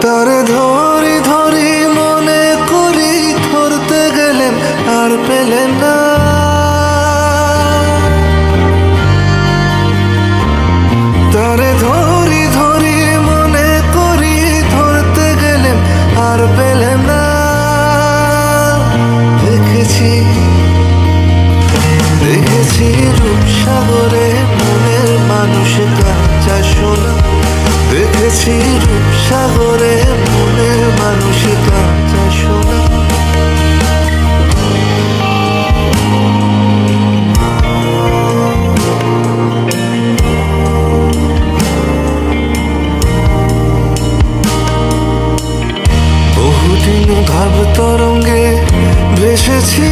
তারে ধরি ধরি মনে করি, ধরতে গেলেন আর পেলেন না। তারে ধরি ধরি মনে করি, ধরতে গেলেন আর পেলেন না। দেখেছি দেখেছি রূপসাগরে মনের মানুষ কাঁচা সোনা। দেখেছি রূপসাগরে মনের মানুষ কাঁচা সোনা। বহুদিন ভাব তরঙ্গে ভেসেছি